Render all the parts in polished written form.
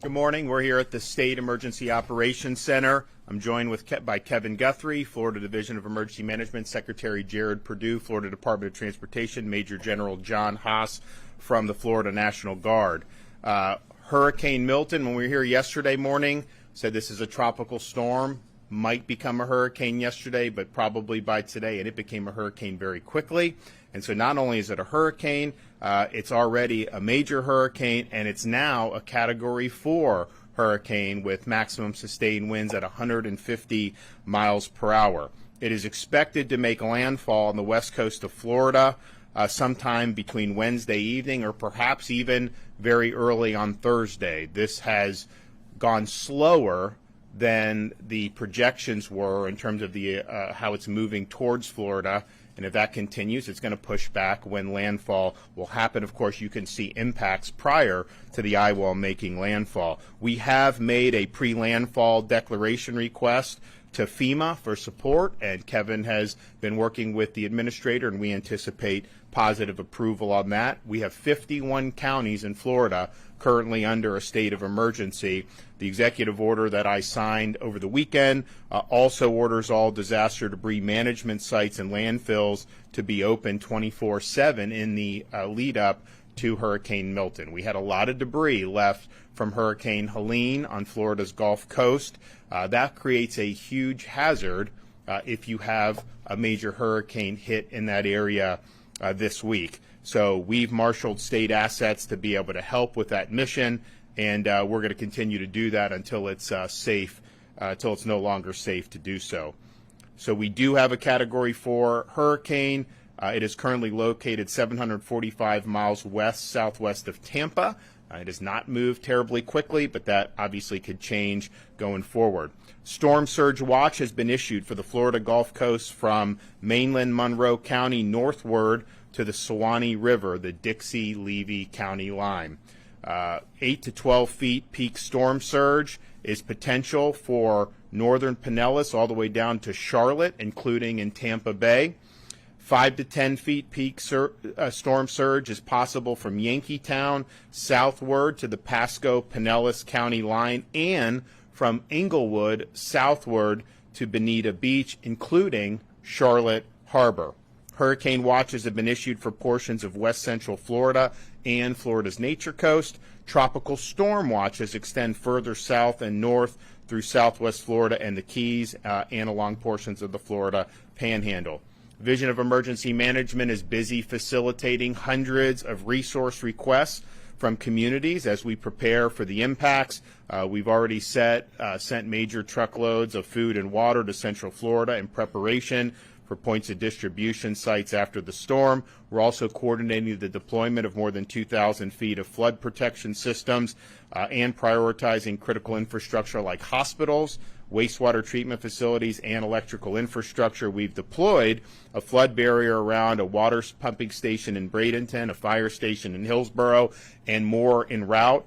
Good morning. We're here at the State Emergency Operations Center. I'm joined by Kevin Guthrie, Florida Division of Emergency Management, Secretary Jared Perdue, Florida Department of Transportation, Major General John Haas from the Florida National Guard. Hurricane Milton, when we were here yesterday morning, said this is a tropical storm. Might become a hurricane yesterday, but probably by today, and it became a hurricane very quickly. And so not only is it a hurricane, it's already a major hurricane, and it's now a Category 4 hurricane with maximum sustained winds at 150 miles per hour. It is expected to make landfall on the west coast of Florida sometime between Wednesday evening or perhaps even very early on Thursday. This has gone slower than the projections were in terms of the how it's moving towards Florida. And if that continues, it's going to push back when landfall will happen. Of course, you can see impacts prior to the eye wall making landfall. We have made a pre-landfall declaration request to FEMA for support, and Kevin has been working with the administrator, and we anticipate positive approval on that. We have 51 counties in Florida currently under a state of emergency. The executive order that I signed over the weekend also orders all disaster debris management sites and landfills to be open 24/7 in the lead up to Hurricane Milton. We had a lot of debris left from Hurricane Helene on Florida's Gulf Coast. That creates a huge hazard if you have a major hurricane hit in that area this week. So we've marshaled state assets to be able to help with that mission, and we're going to continue to do that until it's safe, until it's no longer safe to do so. So we do have a Category 4 hurricane. It is currently located 745 miles southwest of Tampa. It has not moved terribly quickly, but that obviously could change going forward. Storm surge watch has been issued for the Florida Gulf Coast from mainland Monroe County northward to the Suwannee River, the Dixie-Levy County line. 8 to 12 feet peak storm surge is potential for northern Pinellas all the way down to Charlotte, including in Tampa Bay. 5 to 10 feet peak storm surge is possible from Yankeetown southward to the Pasco-Pinellas County line and from Englewood southward to Bonita Beach, including Charlotte Harbor. Hurricane watches have been issued for portions of west central Florida and Florida's Nature Coast. Tropical storm watches extend further south and north through southwest Florida and the Keys and along portions of the Florida Panhandle. Division of Emergency Management is busy facilitating hundreds of resource requests from communities as we prepare for the impacts. We've already sent major truckloads of food and water to Central Florida in preparation for points of distribution sites after the storm. We're also coordinating the deployment of more than 2,000 feet of flood protection systems and prioritizing critical infrastructure like hospitals, wastewater treatment facilities, and electrical infrastructure. We've deployed a flood barrier around a water pumping station in Bradenton, a fire station in Hillsborough, and more en route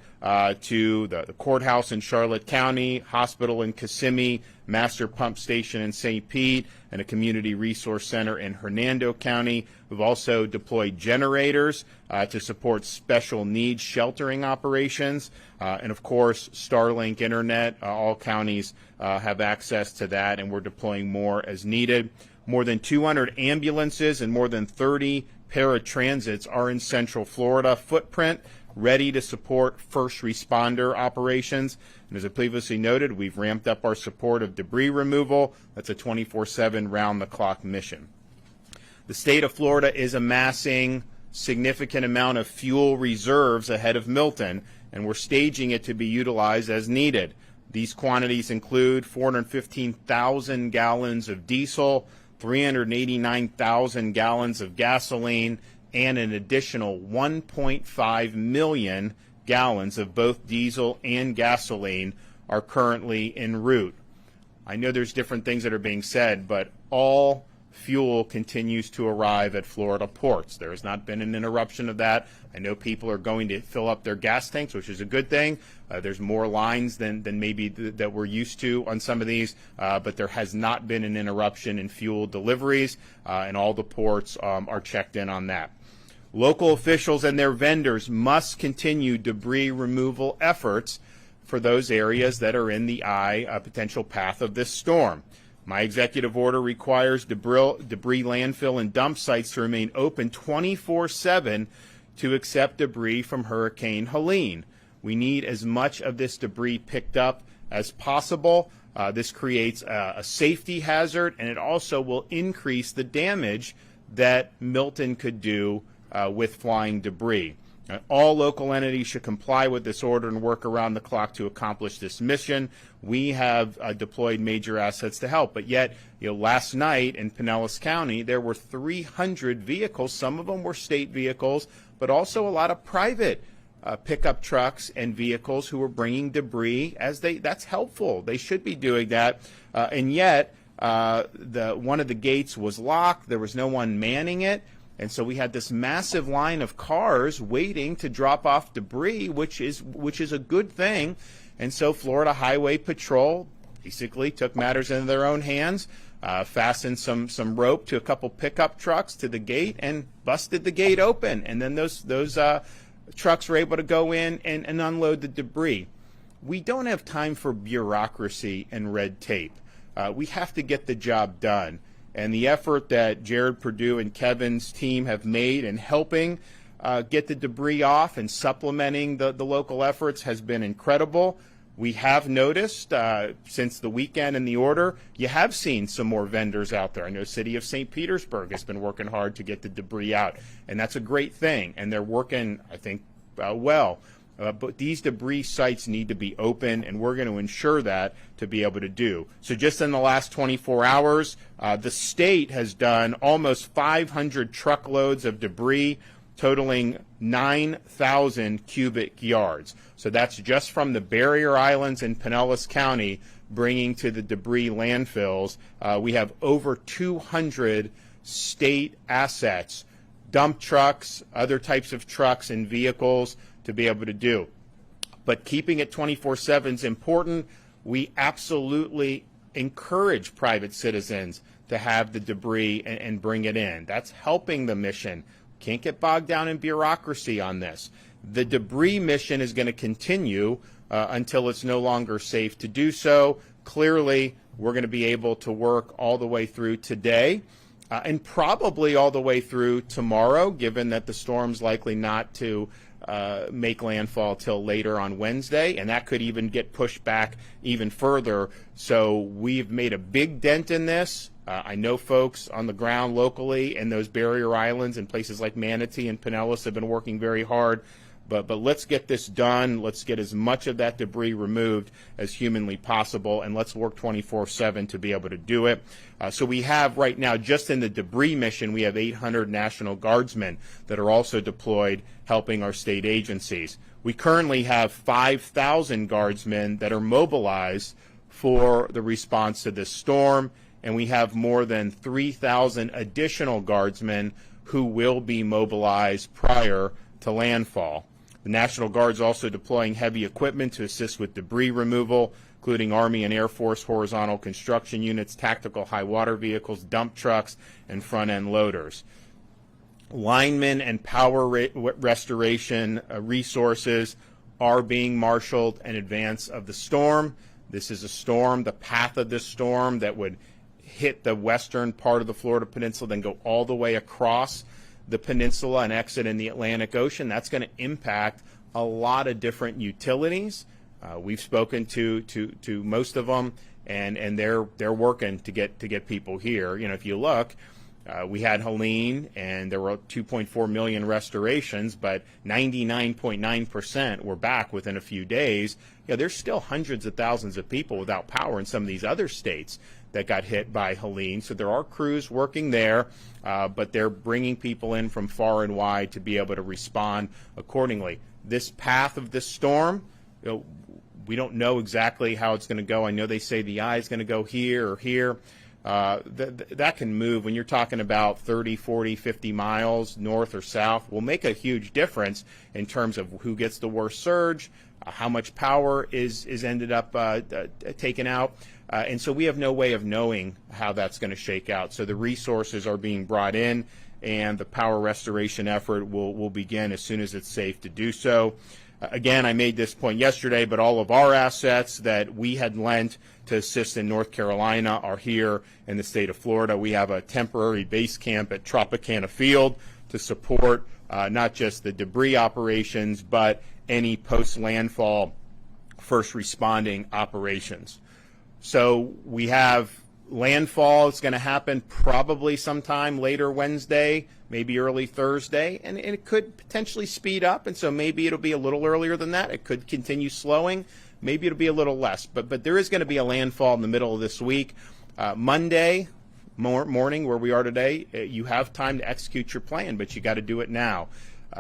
to the courthouse in Charlotte County, hospital in Kissimmee, master pump station in St. Pete, and a community resource center in Hernando County. We've also deployed generators to support special needs sheltering operations. And of course, Starlink Internet. All counties have access to that, and we're deploying more as needed. More than 200 ambulances and more than 30 paratransits are in Central Florida footprint, ready to support first responder operations. And as I previously noted, we've ramped up our support of debris removal. That's a 24/7 round-the-clock mission. The state of Florida is amassing significant amount of fuel reserves ahead of Milton, and we're staging it to be utilized as needed. These quantities include 415,000 gallons of diesel, 389,000 gallons of gasoline, and an additional 1.5 million gallons of both diesel and gasoline are currently en route. I know there's different things that are being said, but all fuel continues to arrive at Florida ports. There has not been an interruption of that. I know people are going to fill up their gas tanks, which is a good thing. There's more lines than maybe that we're used to on some of these, but there has not been an interruption in fuel deliveries, and all the ports are checked in on that. Local officials and their vendors must continue debris removal efforts for those areas that are in the potential path of this storm. My executive order requires debris landfill and dump sites to remain open 24/7 to accept debris from Hurricane Helene. We need as much of this debris picked up as possible. This creates a safety hazard, and it also will increase the damage that Milton could do with flying debris. All local entities should comply with this order and work around the clock to accomplish this mission. We have deployed major assets to help, but yet, last night in Pinellas County, there were 300 vehicles. Some of them were state vehicles, but also a lot of private pickup trucks and vehicles who were bringing debris. That's helpful. They should be doing that, and yet one of the gates was locked. There was no one manning it. And so we had this massive line of cars waiting to drop off debris, which is a good thing. And so Florida Highway Patrol basically took matters into their own hands, fastened some rope to a couple pickup trucks to the gate, and busted the gate open. And then those trucks were able to go in and unload the debris. We don't have time for bureaucracy and red tape. We have to get the job done. And the effort that Jared Perdue and Kevin's team have made in helping get the debris off and supplementing the local efforts has been incredible. We have noticed since the weekend and the order, you have seen some more vendors out there. I know City of St. Petersburg has been working hard to get the debris out, and that's a great thing. And they're working, I think, well. But these debris sites need to be open, and we're going to ensure that to be able to do. So just in the last 24 hours, the state has done almost 500 truckloads of debris, totaling 9,000 cubic yards. So that's just from the barrier islands in Pinellas County bringing to the debris landfills. We have over 200 state assets, dump trucks, other types of trucks and vehicles to be able to do. But keeping it 24/7 is important. We absolutely encourage private citizens to have the debris and bring it in. That's helping the mission. Can't get bogged down in bureaucracy on this. The debris mission is going to continue until it's no longer safe to do so. Clearly, we're going to be able to work all the way through today and probably all the way through tomorrow, given that the storm's likely not to make landfall till later on Wednesday, and that could even get pushed back even further. So we've made a big dent in this. I know folks on the ground locally in those barrier islands and places like Manatee and Pinellas have been working very hard. But let's get this done. Let's get as much of that debris removed as humanly possible, and let's work 24/7 to be able to do it. So we have right now, just in the debris mission, we have 800 National Guardsmen that are also deployed helping our state agencies. We currently have 5,000 Guardsmen that are mobilized for the response to this storm, and we have more than 3,000 additional Guardsmen who will be mobilized prior to landfall. The National Guard is also deploying heavy equipment to assist with debris removal, including Army and Air Force horizontal construction units, tactical high water vehicles, dump trucks, and front-end loaders. Linemen and power restoration resources are being marshaled in advance of the storm. This is a storm, the path of this storm that would hit the western part of the Florida Peninsula, then go all the way across the peninsula and exit in the Atlantic Ocean. That's going to impact a lot of different utilities. We've spoken to most of them, and they're working to get people here. If you look, we had Helene, and there were 2.4 million restorations, but 99.9% were back within a few days. There's still hundreds of thousands of people without power in some of these other states that got hit by Helene. So there are crews working there, but they're bringing people in from far and wide to be able to respond accordingly. This path of this storm, we don't know exactly how it's going to go. I know they say the eye is going to go here or here. That can move. When you're talking about 30, 40, 50 miles north or south, will make a huge difference in terms of who gets the worst surge, how much power is ended up taken out. And so we have no way of knowing how that's going to shake out. So the resources are being brought in, and the power restoration effort will begin as soon as it's safe to do so. Again, I made this point yesterday, but all of our assets that we had lent to assist in North Carolina are here in the state of Florida. We have a temporary base camp at Tropicana Field to support not just the debris operations, but any post-landfall first responding operations. So we have landfall is going to happen probably sometime later Wednesday, maybe early Thursday, and it could potentially speed up, and so maybe it'll be a little earlier than that. It could continue slowing. Maybe it'll be a little less, but there is going to be a landfall in the middle of this week. Monday morning, where we are today, you have time to execute your plan, but you got to do it now.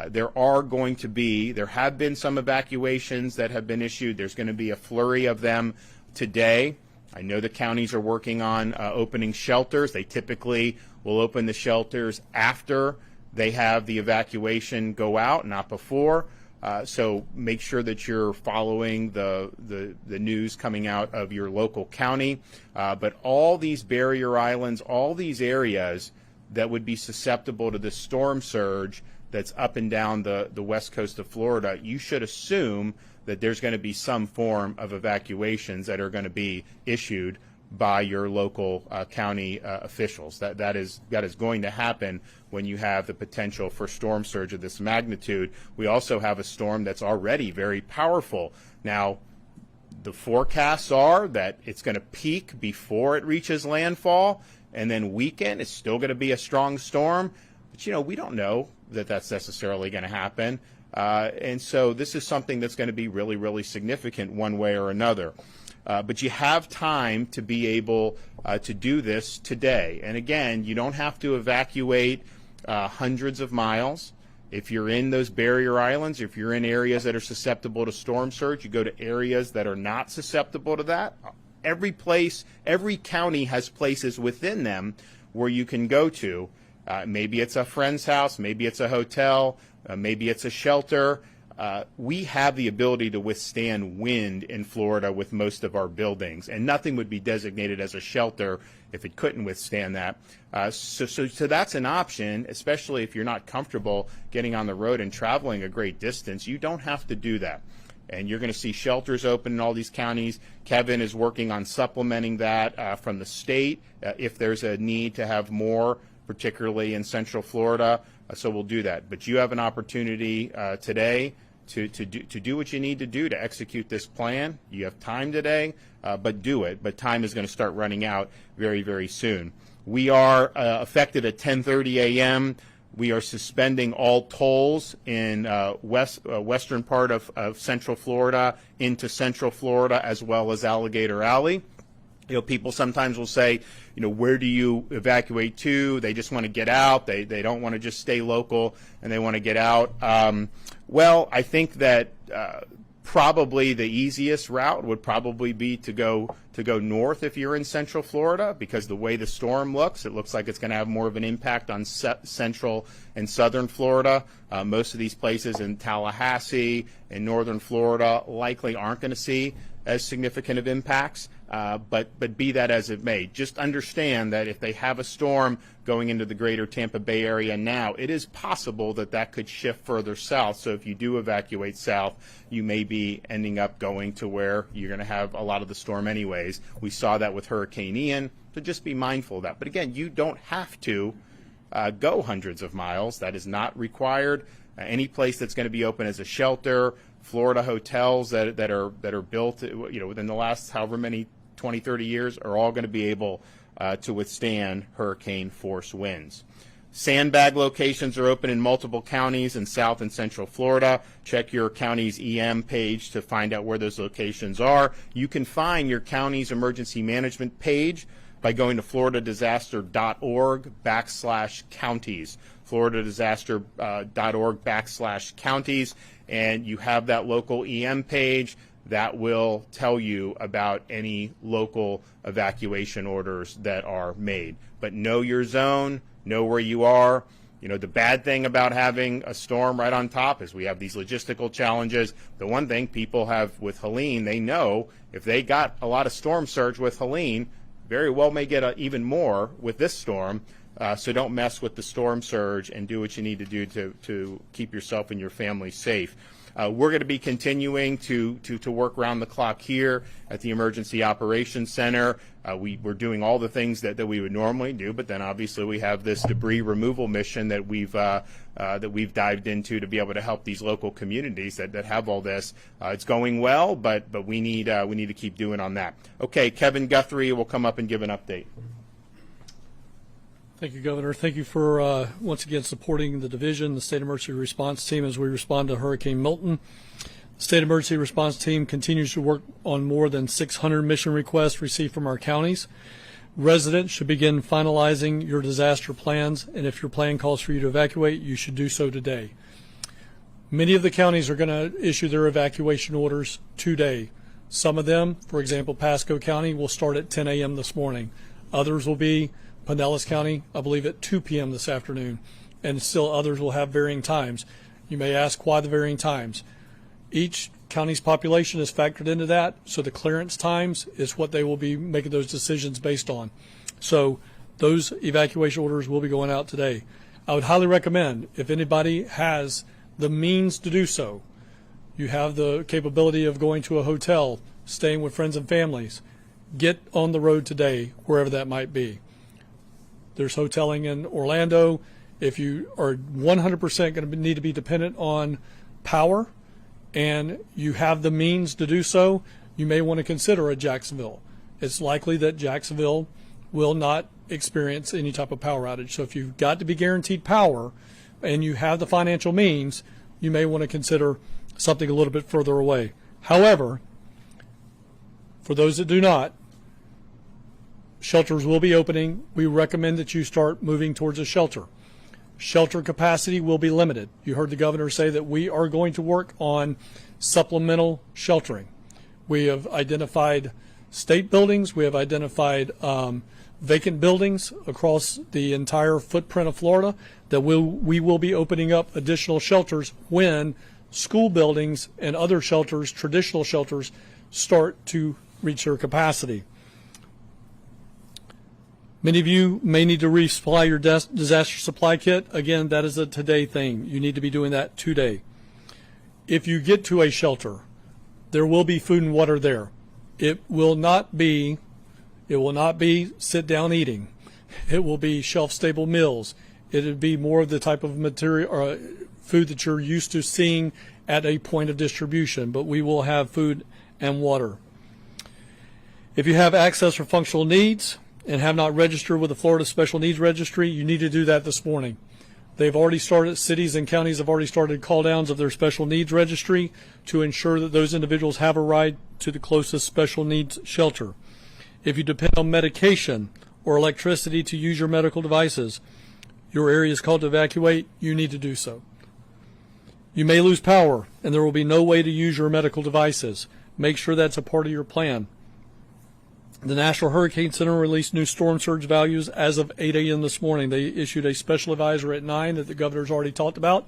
There have been some evacuations that have been issued. There's going to be a flurry of them today. I know the counties are working on opening shelters. They typically will open the shelters after they have the evacuation go out, not before. So make sure that you're following the news coming out of your local county. But all these barrier islands, all these areas that would be susceptible to this storm surge that's up and down the west coast of Florida, you should assume that there's going to be some form of evacuations that are going to be issued by your local county officials. That is going to happen when you have the potential for storm surge of this magnitude. We also have a storm that's already very powerful. Now, the forecasts are that it's going to peak before it reaches landfall, and then weaken. It's still going to be a strong storm, but we don't know that that's necessarily going to happen. And so this is something that's going to be really, really significant one way or another. But you have time to be able to do this today. And again, you don't have to evacuate hundreds of miles. If you're in those barrier islands, if you're in areas that are susceptible to storm surge, you go to areas that are not susceptible to that. Every county has places within them where you can go to. Maybe it's a friend's house, maybe it's a hotel, maybe it's a shelter. We have the ability to withstand wind in Florida with most of our buildings, and nothing would be designated as a shelter if it couldn't withstand that. So that's an option, especially if you're not comfortable getting on the road and traveling a great distance. You don't have to do that. And you're going to see shelters open in all these counties. Kevin is working on supplementing that from the state if there's a need to have more, particularly in Central Florida. So we'll do that. But you have an opportunity today to do what you need to do to execute this plan. You have time today, but do it. But time is going to start running out very, very soon. We are effective at 10:30 a.m. We are suspending all tolls in western part of Central Florida into Central Florida as well as Alligator Alley. People sometimes will say, where do you evacuate to? They just want to get out. They don't want to just stay local, and they want to get out. Well, I think that probably the easiest route would probably be to go north if you're in Central Florida, because the way the storm looks, it looks like it's going to have more of an impact on Central and Southern Florida. Most of these places in Tallahassee and Northern Florida likely aren't going to see as significant of impacts. But be that as it may, just understand that if they have a storm going into the greater Tampa Bay area now, it is possible that could shift further south. So if you do evacuate south, you may be ending up going to where you're going to have a lot of the storm anyways. We saw that with Hurricane Ian, so just be mindful of that. But again, you don't have to go hundreds of miles. That is not required. Any place that's going to be open as a shelter, Florida hotels that are built within the last however many 20, 30 years are all going to be able to withstand hurricane force winds. Sandbag locations are open in multiple counties in South and Central Florida. Check your county's EM page to find out where those locations are. You can find your county's emergency management page by going to floridadisaster.org/counties, floridadisaster.org/counties, and you have that local EM page that will tell you about any local evacuation orders that are made. But know your zone, know where you are. The bad thing about having a storm right on top is we have these logistical challenges. The one thing people have with Helene, they know if they got a lot of storm surge with Helene, very well may get even more with this storm. So don't mess with the storm surge and do what you need to do to keep yourself and your family safe. we're going to be continuing to work around the clock here at the Emergency Operations Center. We're doing all the things that we would normally do, but then obviously we have this debris removal mission that we've dived into to be able to help these local communities that have all this. It's going well, but we need to keep doing on that. Okay, Kevin Guthrie will come up and give an update. Thank you, Governor. Thank you for once again supporting the division, the State Emergency Response Team, as we respond to Hurricane Milton. The State Emergency Response Team continues to work on more than 600 mission requests received from our counties. Residents should begin finalizing your disaster plans, and if your plan calls for you to evacuate, you should do so today. Many of the counties are going to issue their evacuation orders today. Some of them, for example, Pasco County, will start at 10 a.m. this morning. Others will be Pinellas County, I believe, at 2 p.m. this afternoon, and still others will have varying times. You may ask why the varying times. Each county's population is factored into that, so the clearance times is what they will be making those decisions based on. So those evacuation orders will be going out today. I would highly recommend, if anybody has the means to do so, you have the capability of going to a hotel, staying with friends and families, get on the road today, wherever that might be. There's hoteling in Orlando. If you are 100% going to need to be dependent on power and you have the means to do so, you may want to consider a Jacksonville. It's likely that Jacksonville will not experience any type of power outage. So if you've got to be guaranteed power and you have the financial means, you may want to consider something a little bit further away. However, for those that do not, shelters will be opening. We recommend that you start moving towards a shelter. Shelter capacity will be limited. You heard the governor say that we are going to work on supplemental sheltering. We have identified state buildings. We have identified vacant buildings across the entire footprint of Florida that we will be opening up additional shelters when school buildings and other shelters, traditional shelters, start to reach their capacity. Many of you may need to resupply your disaster supply kit. Again, that is a today thing. You need to be doing that today. If you get to a shelter, there will be food and water there. It will not be sit down eating. It will be shelf stable meals. It would be more of the type of material or food that you're used to seeing at a point of distribution, but we will have food and water. If you have access for functional needs and have not registered with the Florida Special Needs Registry, you need to do that this morning. They've already started, cities and counties have already started call downs of their special needs registry to ensure that those individuals have a ride to the closest special needs shelter. If you depend on medication or electricity to use your medical devices, your area is called to evacuate, you need to do so. You may lose power and there will be no way to use your medical devices. Make sure that's a part of your plan. The National Hurricane Center released new storm surge values as of 8 a.m. this morning. They issued a special advisory at 9 that the governor's already talked about,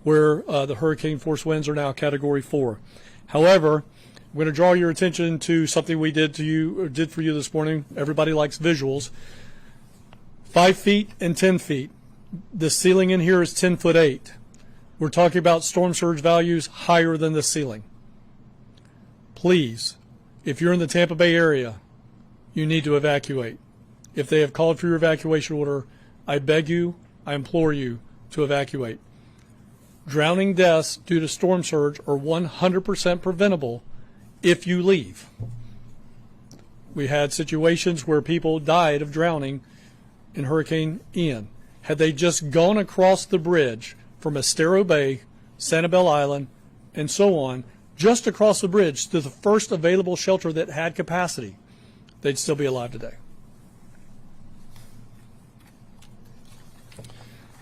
where the hurricane force winds are now Category 4. However, I'm going to draw your attention to something we did for you this morning. Everybody likes visuals. 5 feet and 10 feet. The ceiling in here is 10'8". We're talking about storm surge values higher than the ceiling. Please, if you're in the Tampa Bay area, you need to evacuate. If they have called for your evacuation order, I beg you, I implore you to evacuate. Drowning deaths due to storm surge are 100% preventable if you leave. We had situations where people died of drowning in Hurricane Ian. Had they just gone across the bridge from Estero Bay, Sanibel Island, and so on, just across the bridge to the first available shelter that had capacity, they'd still be alive today.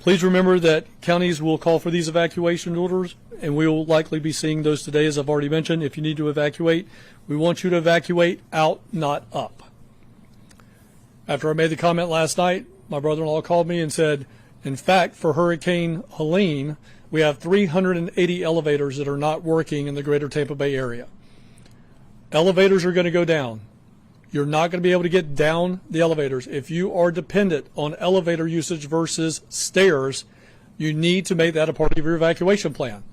Please remember that counties will call for these evacuation orders, and we will likely be seeing those today, as I've already mentioned. If you need to evacuate, we want you to evacuate out, not up. After I made the comment last night, my brother-in-law called me and said, in fact, for Hurricane Helene, we have 380 elevators that are not working in the greater Tampa Bay area. Elevators are going to go down. You're not going to be able to get down the elevators. If you are dependent on elevator usage versus stairs, you need to make that a part of your evacuation plan.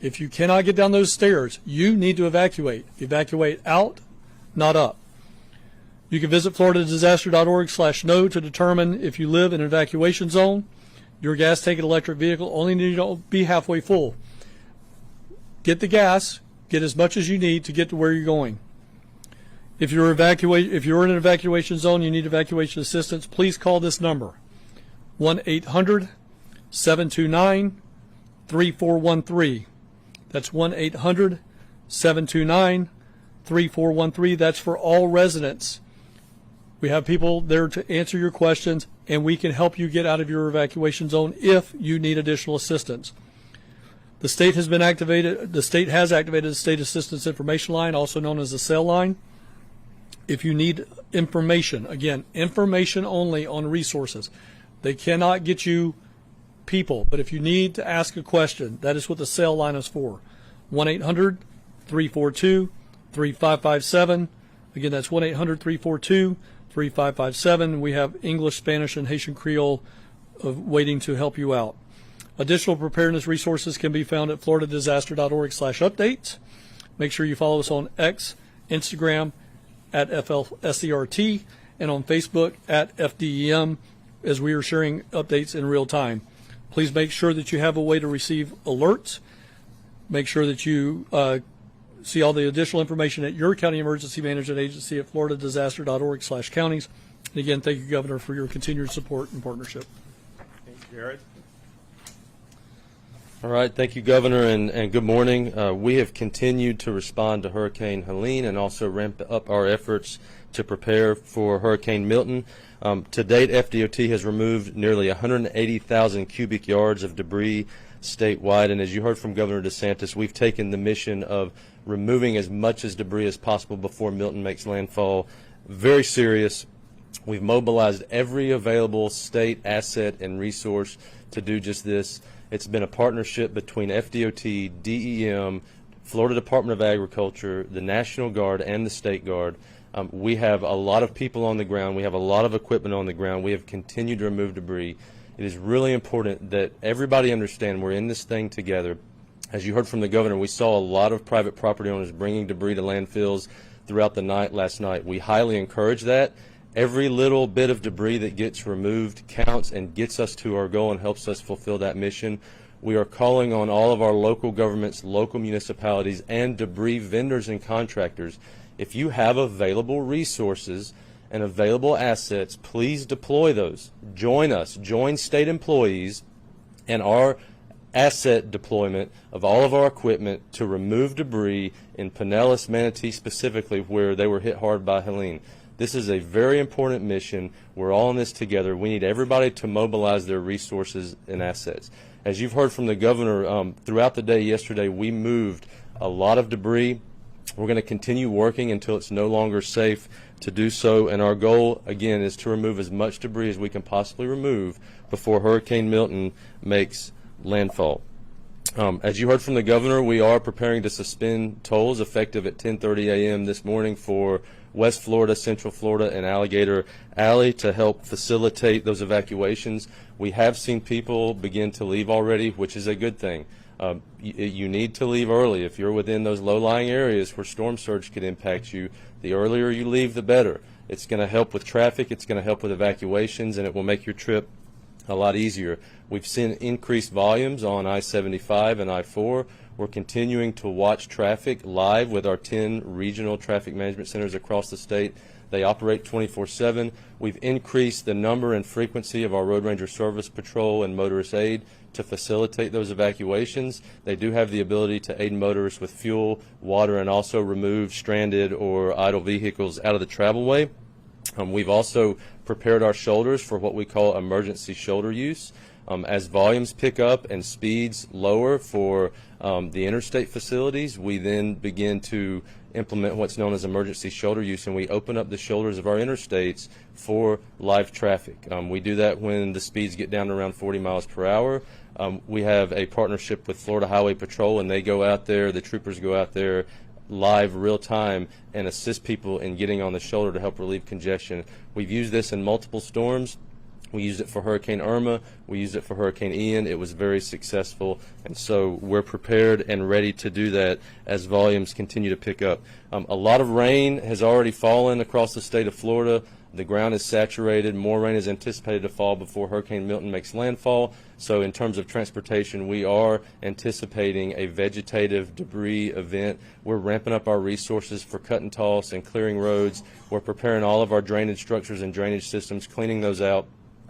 If you cannot get down those stairs, you need to evacuate. Evacuate out, not up. You can visit floridadisaster.org/know to determine if you live in an evacuation zone. Your gas tank and electric vehicle only need to be halfway full. Get the gas, get as much as you need to get to where you're going. If you're in an evacuation zone, you need evacuation assistance, please call this number, 1-800-729-3413. That's 1-800-729-3413. That's for all residents. We have people there to answer your questions, and we can help you get out of your evacuation zone if you need additional assistance. The state has activated the State Assistance Information Line, also known as the SAIL line. If you need information, again, information only on resources. They cannot get you people, but if you need to ask a question, that is what the SAIL line is for. 1-800-342-3557. Again, that's 1-800-342-3557. We have English, Spanish, and Haitian Creole waiting to help you out. Additional preparedness resources can be found at floridadisaster.org/updates. Make sure you follow us on X, Instagram, at FLSERT, and on Facebook at FDEM, as we are sharing updates in real time. Please make sure that you have a way to receive alerts. Make sure that you see all the additional information at your county emergency management agency at floridadisaster.org/counties. And again, thank you, Governor, for your continued support and partnership. Thanks, Jared. All right, thank you, Governor, and good morning. We have continued to respond to Hurricane Helene and also ramp up our efforts to prepare for Hurricane Milton. To date, FDOT has removed nearly 180,000 cubic yards of debris statewide, and as you heard from Governor DeSantis, we've taken the mission of removing as much as debris as possible before Milton makes landfall very serious. We've mobilized every available state asset and resource to do just this. It's been a partnership between FDOT, DEM, Florida Department of Agriculture, the National Guard, and the State Guard. We have a lot of people on the ground. We have a lot of equipment on the ground. We have continued to remove debris. It is really important that everybody understand we're in this thing together. As you heard from the Governor, we saw a lot of private property owners bringing debris to landfills throughout the night last night. We highly encourage that. Every little bit of debris that gets removed counts and gets us to our goal and helps us fulfill that mission. We are calling on all of our local governments, local municipalities, and debris vendors and contractors. If you have available resources and available assets, please deploy those. Join us. Join state employees and our asset deployment of all of our equipment to remove debris in Pinellas, Manatee specifically, where they were hit hard by Helene. This is a very important mission. We're all in this together. We need everybody to mobilize their resources and assets. As you've heard from the Governor, throughout the day yesterday, we moved a lot of debris. We're going to continue working until it's no longer safe to do so, and our goal, again, is to remove as much debris as we can possibly remove before Hurricane Milton makes landfall. As you heard from the Governor, we are preparing to suspend tolls effective at 10:30 a.m. this morning for West Florida, Central Florida, and Alligator Alley to help facilitate those evacuations. We have seen people begin to leave already, which is a good thing. You need to leave early. If you're within those low-lying areas where storm surge could impact you, the earlier you leave, the better. It's going to help with traffic, it's going to help with evacuations, and it will make your trip a lot easier. We've seen increased volumes on I-75 and I-4. We're continuing to watch traffic live with our 10 regional traffic management centers across the state. They operate 24/7. We've increased the number and frequency of our Road Ranger Service Patrol and Motorist Aid to facilitate those evacuations. They do have the ability to aid motorists with fuel, water, and also remove stranded or idle vehicles out of the travelway. We've also prepared our shoulders for what we call emergency shoulder use. As volumes pick up and speeds lower for the interstate facilities, we then begin to implement what's known as emergency shoulder use, and we open up the shoulders of our interstates for live traffic. We do that when the speeds get down to around 40 miles per hour. We have a partnership with Florida Highway Patrol, and they go out there, the troopers go out there live real time and assist people in getting on the shoulder to help relieve congestion. We've used this in multiple storms. We used it for Hurricane Irma. We used it for Hurricane Ian. It was very successful, and so we're prepared and ready to do that as volumes continue to pick up. A lot of rain has already fallen across the state of Florida. The ground is saturated. More rain is anticipated to fall before Hurricane Milton makes landfall. So in terms of transportation, we are anticipating a vegetative debris event. We're ramping up our resources for cut and toss and clearing roads. We're preparing all of our drainage structures and drainage systems, cleaning those out.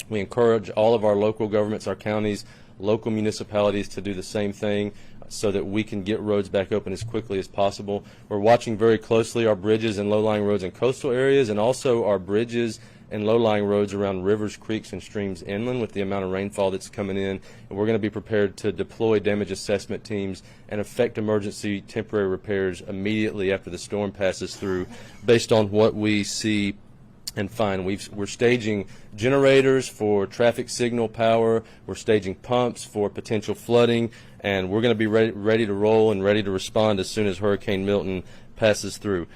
We encourage all of our local governments, our counties, local municipalities to do the same thing so that we can get roads back open as quickly as possible. We're watching very closely our bridges and low-lying roads in coastal areas, and also our bridges and low-lying roads around rivers, creeks, and streams inland with the amount of rainfall that's coming in. And we're going to be prepared to deploy damage assessment teams and effect emergency temporary repairs immediately after the storm passes through based on what we see and find. We're staging generators for traffic signal power. We're staging pumps for potential flooding, and we're going to be ready to roll and ready to respond as soon as Hurricane Milton passes through.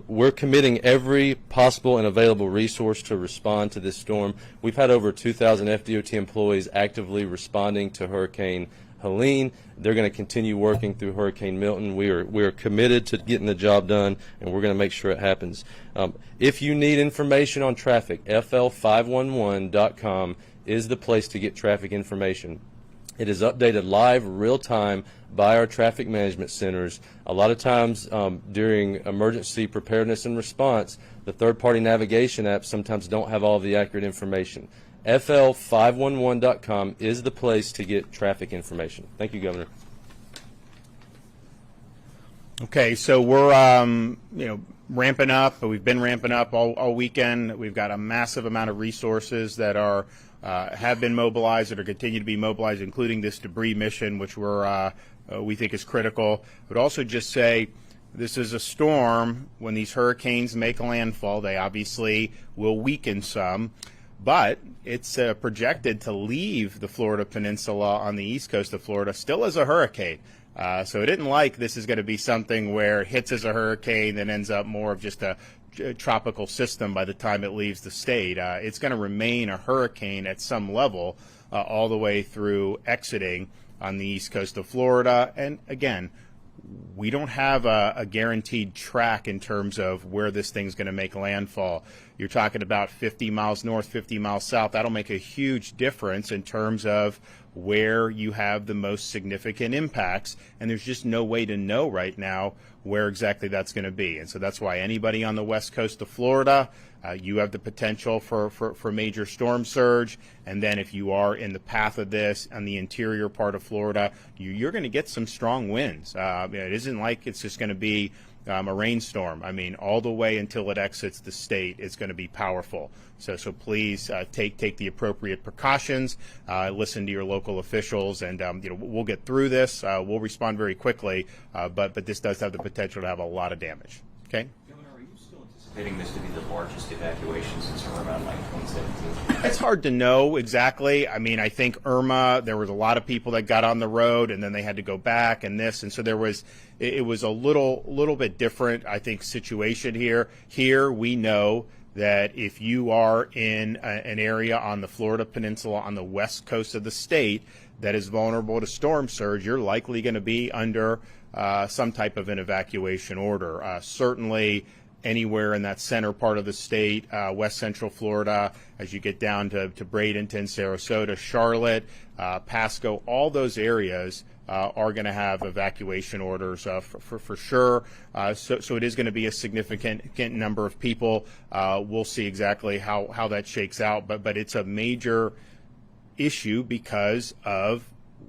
We're committing every possible and available resource to respond to this storm. We've had over 2,000 FDOT employees actively responding to Hurricane Helene. They're going to continue working through Hurricane Milton. We are committed to getting the job done, and we're going to make sure it happens. If you need information on traffic, fl511.com is the place to get traffic information. It is updated live, real time by our traffic management centers. A lot of times during emergency preparedness and response, the third-party navigation apps sometimes don't have all of the accurate information. fl511.com is the place to get traffic information. Thank you, Governor. Okay, so we're ramping up. We've been ramping up all weekend. We've got a massive amount of resources that are have been mobilized, that are continue to be mobilized, including this debris mission, which we think is critical. But also just say this is a storm. When these hurricanes make landfall, they obviously will weaken some. But it's projected to leave the Florida Peninsula on the east coast of Florida still as a hurricane. So it isn't like this is going to be something where it hits as a hurricane and ends up more of just a tropical system by the time it leaves the state. It's going to remain a hurricane at some level all the way through exiting on the east coast of Florida. And again, we don't have a guaranteed track in terms of where this thing's going to make landfall. You're talking about 50 miles north, 50 miles south. That'll make a huge difference in terms of where you have the most significant impacts, and there's just no way to know right now where exactly that's going to be. And so that's why anybody on the west coast of Florida, you have the potential for major storm surge. And then if you are in the path of this on the interior part of Florida, you're going to get some strong winds. It isn't like it's just going to be a rainstorm. I mean, all the way until it exits the state, it's going to be powerful. So please take the appropriate precautions. Listen to your local officials, and we'll get through this. We'll respond very quickly, but this does have the potential to have a lot of damage. Okay. Governor, are you still anticipating this to be the largest evacuation since Irma in 2017? It's hard to know exactly. I mean, I think Irma, there was a lot of people that got on the road and then they had to go back and this. And so it was a little bit different, I think, situation here. Here we know that if you are in an area on the Florida Peninsula on the west coast of the state that is vulnerable to storm surge, you're likely going to be under some type of an evacuation order. Certainly anywhere in that center part of the state, west central Florida, as you get down to Bradenton, Sarasota, Charlotte, Pasco, all those areas are going to have evacuation orders for sure. So it is going to be a significant number of people. We'll see exactly how that shakes out, but it's a major issue because of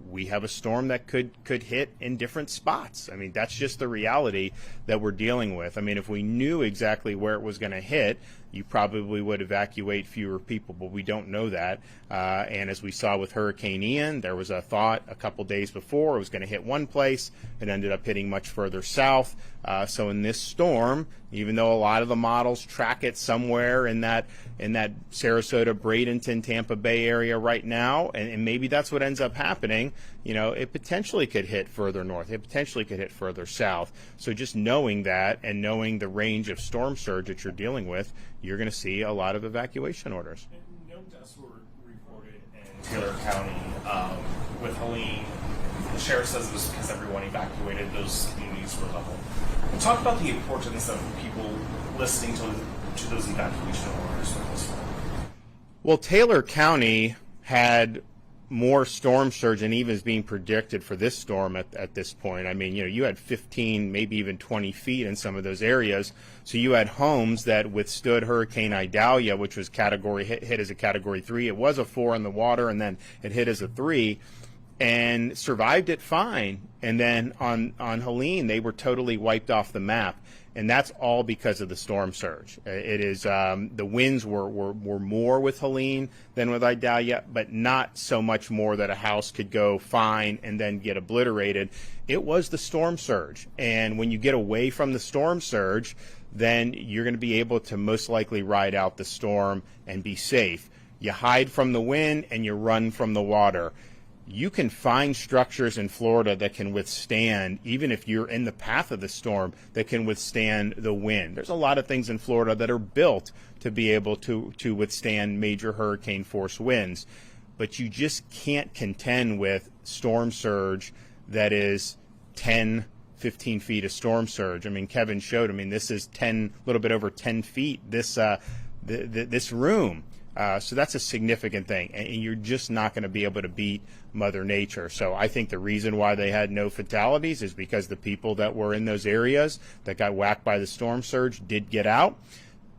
we have a storm that could hit in different spots. I mean, that's just the reality that we're dealing with. I mean, if we knew exactly where it was going to hit, you probably would evacuate fewer people, but we don't know that. And as we saw with Hurricane Ian, there was a thought a couple days before it was going to hit one place. It ended up hitting much further south. So in this storm, even though a lot of the models track it somewhere in that Sarasota, Bradenton, Tampa Bay area right now, and maybe that's what ends up happening, it potentially could hit further north. It potentially could hit further south. So just knowing that and knowing the range of storm surge that you're dealing with, you're going to see a lot of evacuation orders. And no deaths were Taylor County with Helene. The sheriff says it was because everyone evacuated, those communities were level. Talk about the importance of people listening to those evacuation orders for this one. Well, Taylor County had more storm surge than even is being predicted for this storm at this point. I mean, you had 15, maybe even 20 feet in some of those areas. So you had homes that withstood Hurricane Idalia, which was hit as a Category 3. It was a 4 in the water, and then it hit as a 3. And survived it fine. And then on Helene, they were totally wiped off the map. And that's all because of the storm surge. It is the winds were more with Helene than with Idalia, but not so much more that a house could go fine and then get obliterated. It was the storm surge. And when you get away from the storm surge, then you're going to be able to most likely ride out the storm and be safe. You hide from the wind and you run from the water. You can find structures in Florida that can withstand, even if you're in the path of the storm, that can withstand the wind. There's a lot of things in Florida that are built to be able to withstand major hurricane force winds. But you just can't contend with storm surge that is 10, 15 feet of storm surge. I mean, Kevin showed, this is a little bit over 10 feet, this room. So that's a significant thing, and you're just not going to be able to beat Mother Nature. So I think the reason why they had no fatalities is because the people that were in those areas that got whacked by the storm surge did get out.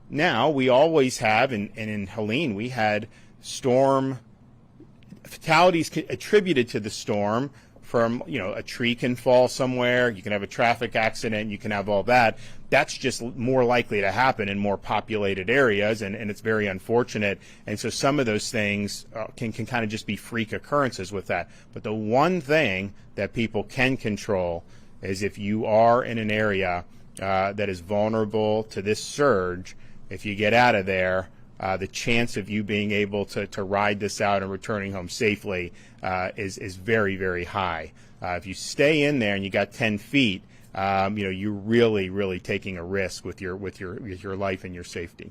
Now, we always have, and in Helene, we had storm fatalities attributed to the storm from, a tree can fall somewhere, you can have a traffic accident, you can have all that. That's just more likely to happen in more populated areas, and it's very unfortunate. And so some of those things can kind of just be freak occurrences with that. But the one thing that people can control is if you are in an area that is vulnerable to this surge, if you get out of there, the chance of you being able to ride this out and returning home safely is very, very high. If you stay in there and you got 10 feet, you're really, really taking a risk with your life and your safety.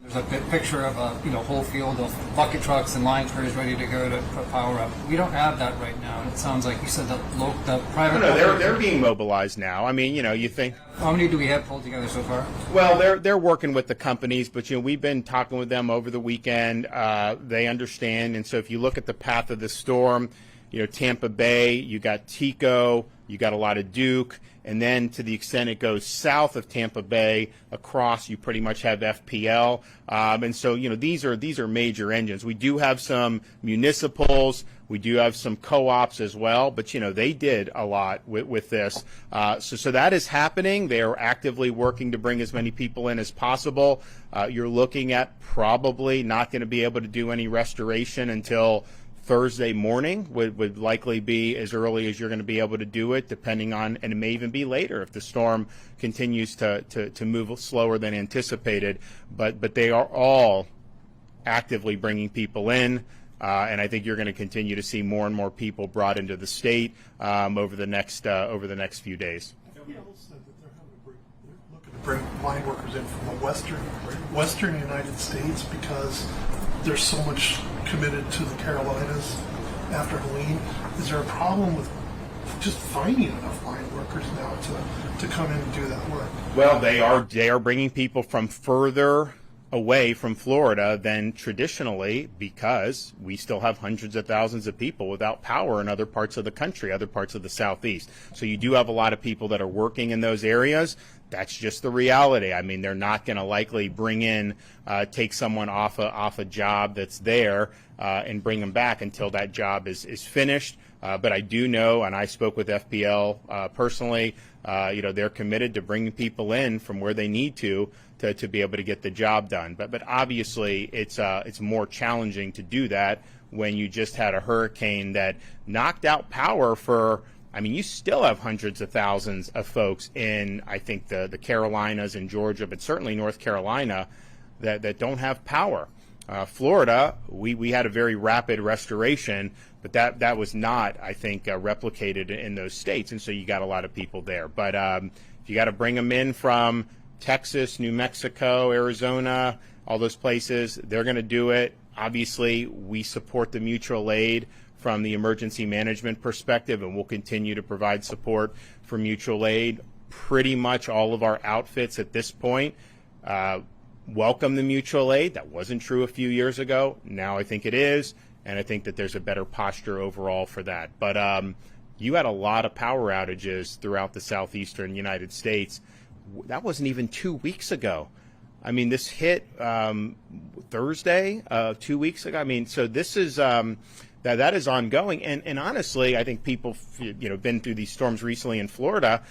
There's a picture of a whole field of bucket trucks and line crews ready to go to put power up. We don't have that right now. And it sounds like you said the private. No, they're being mobilized now. I mean, you think. How many do we have pulled together so far? Well, they're working with the companies, but we've been talking with them over the weekend. They understand, and so if you look at the path of the storm, Tampa Bay, you got Tico, you got a lot of Duke. And then to the extent it goes south of Tampa Bay across, you pretty much have FPL. And so, these are major engines. We do have some municipals. We do have some co-ops as well. But, they did a lot with this. So that is happening. They are actively working to bring as many people in as possible. You're looking at probably not going to be able to do any restoration until Thursday morning would likely be as early as you're going to be able to do it, depending on, and it may even be later if the storm continues to move slower than anticipated. But they are all actively bringing people in, and I think you're going to continue to see more and more people brought into the state over the next few days. They're looking to bring mine workers in from the western United States because there's so much committed to the Carolinas after Helene. Is there a problem with just finding enough mine workers now to come in and do that work? Well, they are bringing people from further away from Florida than traditionally, because we still have hundreds of thousands of people without power in other parts of the country, other parts of the Southeast. So you do have a lot of people that are working in those areas. That's just the reality. I mean, they're not going to likely take someone off a job that's there and bring them back until that job is finished. But I do know, and I spoke with FPL personally, they're committed to bringing people in from where they need to be able to get the job done. But obviously, it's more challenging to do that when you just had a hurricane that knocked out power for. I mean, you still have hundreds of thousands of folks in, I think, the Carolinas and Georgia, but certainly North Carolina, that don't have power. Florida, we had a very rapid restoration, but that was not, I think, replicated in those states, and so you got a lot of people there. But if you got to bring them in from Texas, New Mexico, Arizona, all those places, they're going to do it. Obviously, we support the mutual aid from the emergency management perspective, and we'll continue to provide support for mutual aid. Pretty much all of our outfits at this point welcome the mutual aid. That wasn't true a few years ago. Now I think it is, and I think that there's a better posture overall for that. But you had a lot of power outages throughout the southeastern United States. That wasn't even 2 weeks ago. I mean, this hit Thursday, 2 weeks ago. I mean, so this is that is ongoing. And honestly, I think people, been through these storms recently in Florida.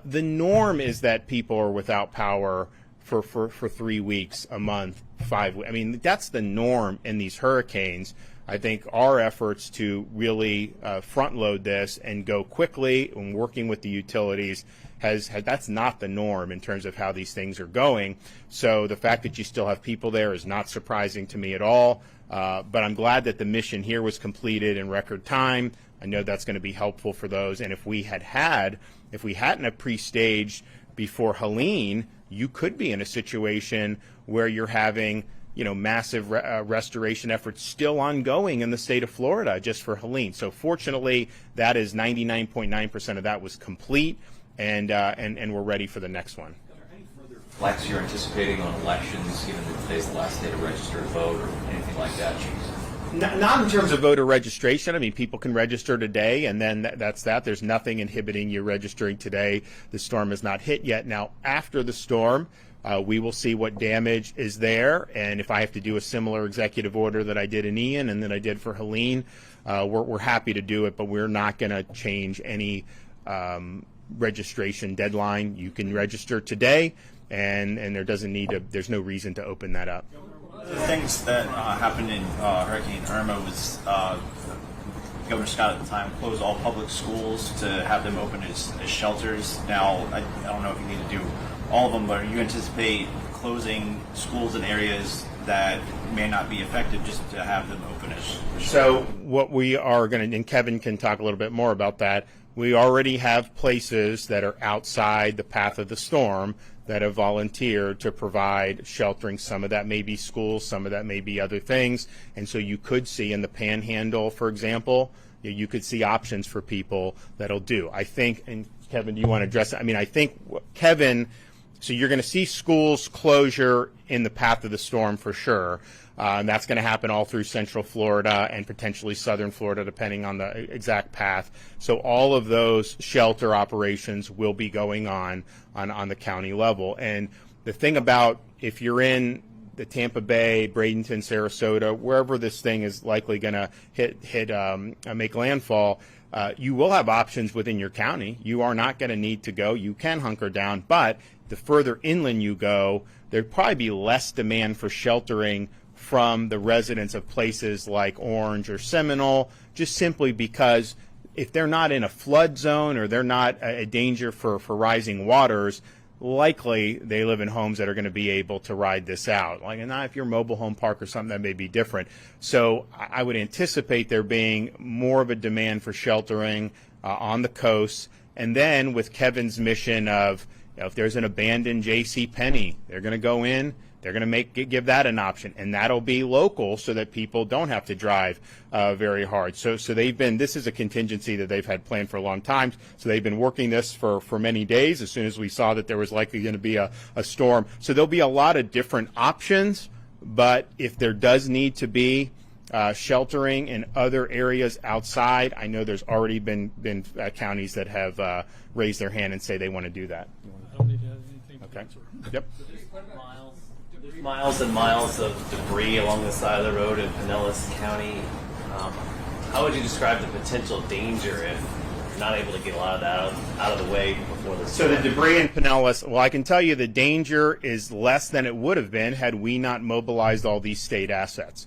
The norm is that people are without power for 3 weeks, a month, 5 weeks. I mean, that's the norm in these hurricanes. I think our efforts to really front load this and go quickly and working with the utilities that's not the norm in terms of how these things are going. So the fact that you still have people there is not surprising to me at all. But I'm glad that the mission here was completed in record time. I know that's going to be helpful for those. And if we hadn't have pre-staged before Helene, you could be in a situation where you're having massive restoration efforts still ongoing in the state of Florida just for Helene. So fortunately, that is 99.9% of that was complete, and we're ready for the next one. Flex you're anticipating on elections, given that today's the last day to register to vote or anything like that? Not in terms of voter registration. I mean, people can register today, and then that's that. There's nothing inhibiting you registering today. The storm has not hit yet. Now, after the storm, we will see what damage is there, and if I have to do a similar executive order that I did in Ian and that I did for Helene, we're happy to do it, but we're not going to change any registration deadline. You can register today, and there's no reason to open that up. One of the things that happened in Hurricane Irma was Governor Scott at the time closed all public schools to have them open as shelters. Now, I don't know if you need to do all of them, but you anticipate closing schools in areas that may not be affected just to have them open as shelters? So what we are going to, and Kevin can talk a little bit more about that, we already have places that are outside the path of the storm that have volunteered to provide sheltering. Some of that may be schools, some of that may be other things. And so you could see in the Panhandle, for example, you could see options for people that'll do. I think, and Kevin, do you want to address it? I mean, I think, Kevin, so you're going to see schools closure in the path of the storm for sure. And that's going to happen all through Central Florida and potentially Southern Florida, depending on the exact path. So all of those shelter operations will be going on the county level. And the thing about if you're in the Tampa Bay, Bradenton, Sarasota, wherever this thing is likely going to make landfall, you will have options within your county. You are not going to need to go. You can hunker down, but the further inland you go, there'd probably be less demand for sheltering from the residents of places like Orange or Seminole, just simply because if they're not in a flood zone or they're not a danger for rising waters, likely they live in homes that are going to be able to ride this out. Like, and if you're a mobile home park or something, that may be different. So I would anticipate there being more of a demand for sheltering on the coast. And then with Kevin's mission of, if there's an abandoned J.C. Penney, they're going to go in, they're going to give that an option, and that'll be local so that people don't have to drive very hard. So this is a contingency that they've had planned for a long time. So they've been working this for many days as soon as we saw that there was likely going to be a storm. So there'll be a lot of different options, but if there does need to be sheltering in other areas outside, I know there's already been counties that have raised their hand and say they want to do that. I don't need to add anything to Okay. that, sir. Yep. There's miles and miles of debris along the side of the road in Pinellas County. How would you describe the potential danger if you're not able to get a lot of that out of the way before the So storm? the debris in Pinellas, well, I can tell you the danger is less than it would have been had we not mobilized all these state assets.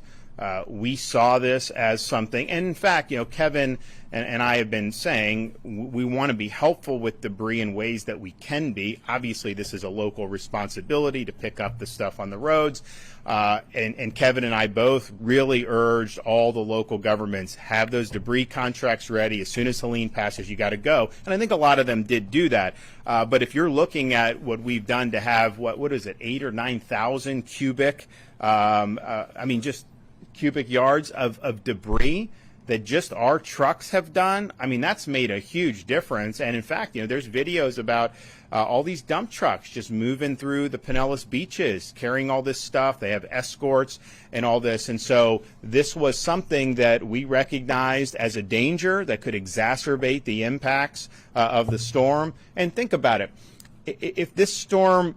We saw this as something, and in fact, Kevin and I have been saying we want to be helpful with debris in ways that we can be. Obviously, this is a local responsibility to pick up the stuff on the roads. And Kevin and I both really urged all the local governments, have those debris contracts ready. As soon as Helene passes, you got to go. And I think a lot of them did do that. But if you're looking at what we've done to have, what is it, 8,000 or 9,000 cubic, just cubic yards of debris that just our trucks have done, I mean, that's made a huge difference. And in fact, there's videos about all these dump trucks just moving through the Pinellas beaches, carrying all this stuff. They have escorts and all this. And so this was something that we recognized as a danger that could exacerbate the impacts of the storm. And think about it. If this storm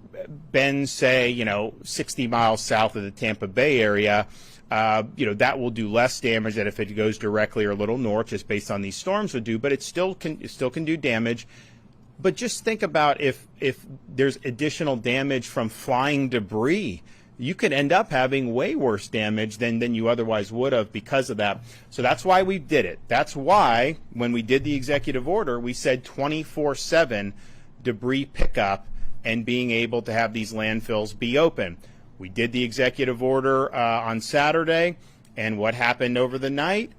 bends, say, 60 miles south of the Tampa Bay area, that will do less damage than if it goes directly or a little north, just based on these storms would do. But it still can do damage. But just think about if there's additional damage from flying debris, you could end up having way worse damage than you otherwise would have because of that. So that's why we did it. That's why when we did the executive order, we said 24/7 debris pickup and being able to have these landfills be open. We did the executive order on Saturday, and what happened over the night?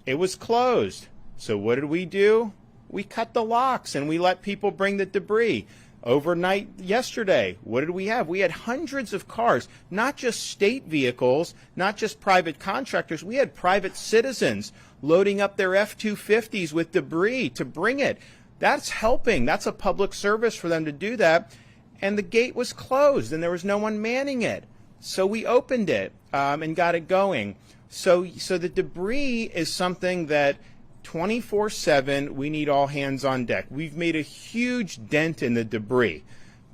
It was closed. So what did we do? We cut the locks and we let people bring the debris. Overnight yesterday, what did we have? We had hundreds of cars, not just state vehicles, not just private contractors. We had private citizens loading up their F-250s with debris to bring it. That's helping. That's a public service for them to do that. And the gate was closed and there was no one manning it. So we opened it and got it going. So the debris is something that 24/7 we need all hands on deck. We've made a huge dent in the debris,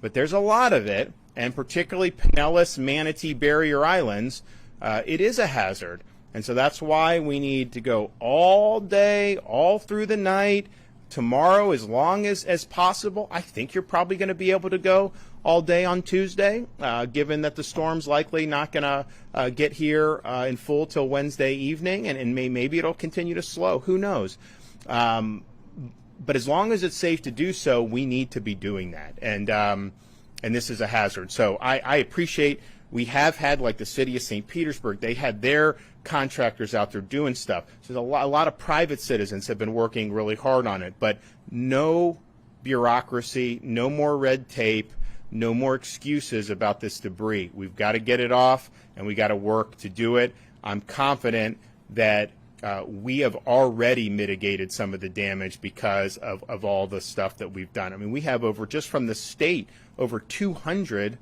but there's a lot of it, and particularly Pinellas, Manatee, Barrier Islands, it is a hazard. And so that's why we need to go all day, all through the night, tomorrow as long as possible. I think you're probably going to be able to go all day on Tuesday, given that the storm's likely not going to get here in full till Wednesday evening, and maybe it'll continue to slow. Who knows? But as long as it's safe to do so, we need to be doing that. And this is a hazard. So I appreciate we have had, like the city of St. Petersburg, they had their contractors out there doing stuff. So a lot of private citizens have been working really hard on it. But no bureaucracy, no more red tape, no more excuses about this debris. We've got to get it off, and we got to work to do it. I'm confident that we have already mitigated some of the damage because of all the stuff that we've done. I mean, we have just from the state, over 200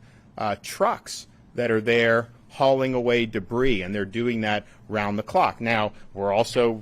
trucks that are there hauling away debris, and they're doing that round the clock. Now, we're also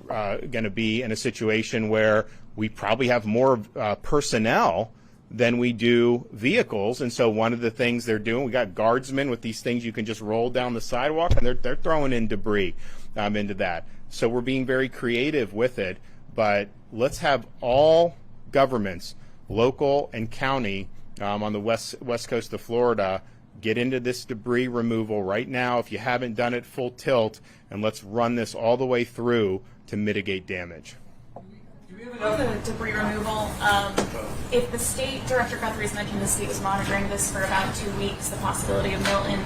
going to be in a situation where we probably have more personnel than we do vehicles, and so one of the things they're doing, we got guardsmen with these things you can just roll down the sidewalk, and they're throwing in debris into that. So we're being very creative with it, but let's have all governments, local and county, on the west coast of Florida, get into this debris removal right now if you haven't done it full tilt, and let's run this all the way through to mitigate damage. The debris removal, if the state, Director Guthrie's mentioned the state was monitoring this for about 2 weeks, the possibility of Milton,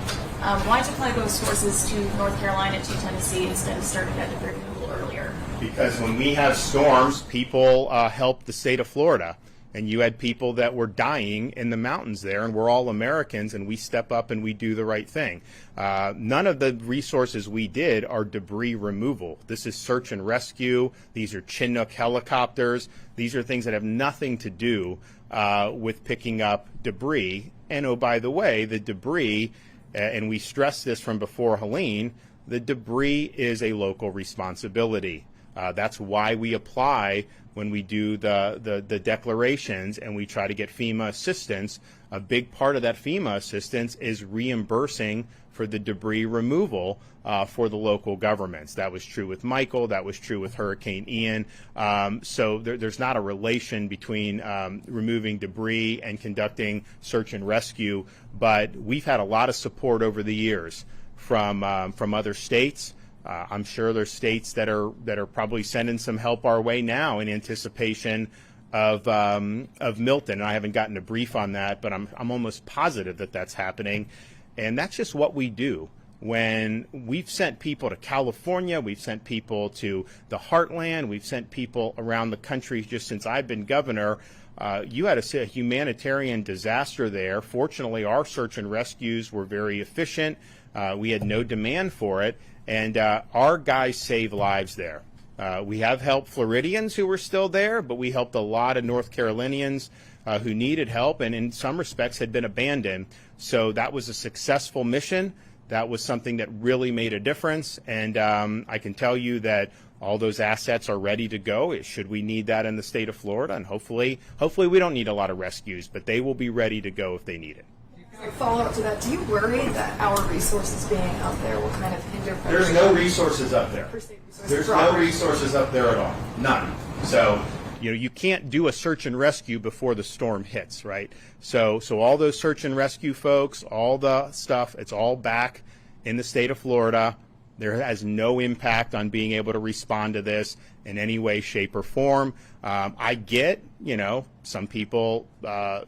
why deploy those forces to North Carolina, to Tennessee, instead of starting that debris removal earlier? Because when we have storms, people help the state of Florida. And you had people that were dying in the mountains there, and we're all Americans, and we step up and we do the right thing. None of the resources we did are debris removal. This is search and rescue. These are Chinook helicopters. These are things that have nothing to do with picking up debris. And oh, by the way, the debris, and we stressed this from before Helene, the debris is a local responsibility. That's why we apply when we do the declarations and we try to get FEMA assistance. A big part of that FEMA assistance is reimbursing for the debris removal for the local governments. That was true with Michael. That was true with Hurricane Ian. So there's not a relation between removing debris and conducting search and rescue, but we've had a lot of support over the years from other states. I'm sure there's states that are probably sending some help our way now in anticipation of Milton. And I haven't gotten a brief on that, but I'm almost positive that that's happening. And that's just what we do. When we've sent people to California, we've sent people to the Heartland, we've sent people around the country just since I've been governor. you had a humanitarian disaster there. Fortunately, our search and rescues were very efficient. We had no demand for it, and our guys saved lives there. We have helped Floridians who were still there, but we helped a lot of North Carolinians who needed help and in some respects had been abandoned. So that was a successful mission. That was something that really made a difference, and I can tell you that all those assets are ready to go should we need that in the state of Florida, and hopefully we don't need a lot of rescues, but they will be ready to go if they need it. Follow up to that, do you worry that our resources being out there will kind of hinder? There's no resources up there. There's no resources up there at all. None. So, you can't do a search and rescue before the storm hits, right? So all those search and rescue folks, all the stuff, it's all back in the state of Florida. There has no impact on being able to respond to this in any way, shape, or form. I get, some people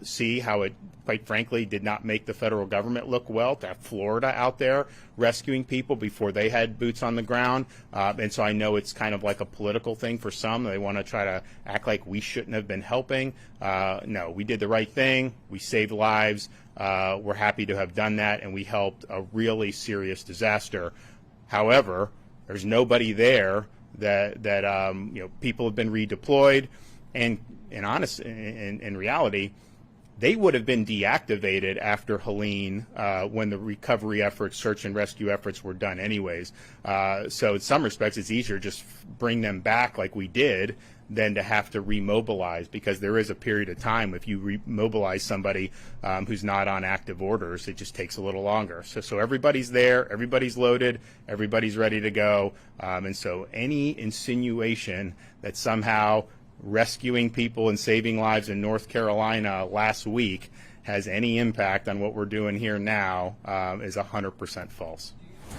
see how it, quite frankly, did not make the federal government look well to have Florida out there rescuing people before they had boots on the ground. And so I know it's kind of like a political thing for some. They want to try to act like we shouldn't have been helping. No, we did the right thing. We saved lives. We're happy to have done that, and we helped a really serious disaster. However, there's nobody there that people have been redeployed, and in reality, they would have been deactivated after Helene when the recovery efforts, search and rescue efforts were done anyways. So in some respects, it's easier to just bring them back like we did than to have to remobilize, because there is a period of time if you remobilize somebody who's not on active orders, it just takes a little longer. So everybody's there, everybody's loaded, everybody's ready to go, and so any insinuation that somehow rescuing people and saving lives in North Carolina last week has any impact on what we're doing here now is 100% false.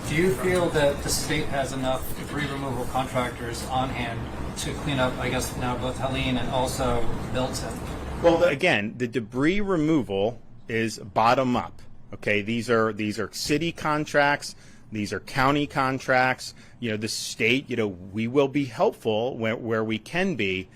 Do you feel that the state has enough debris removal contractors on hand to clean up, I guess, now both Helene and also Milton? Well, again, the debris removal is bottom up. Okay, these are city contracts. These are county contracts. The state, we will be helpful where we can be,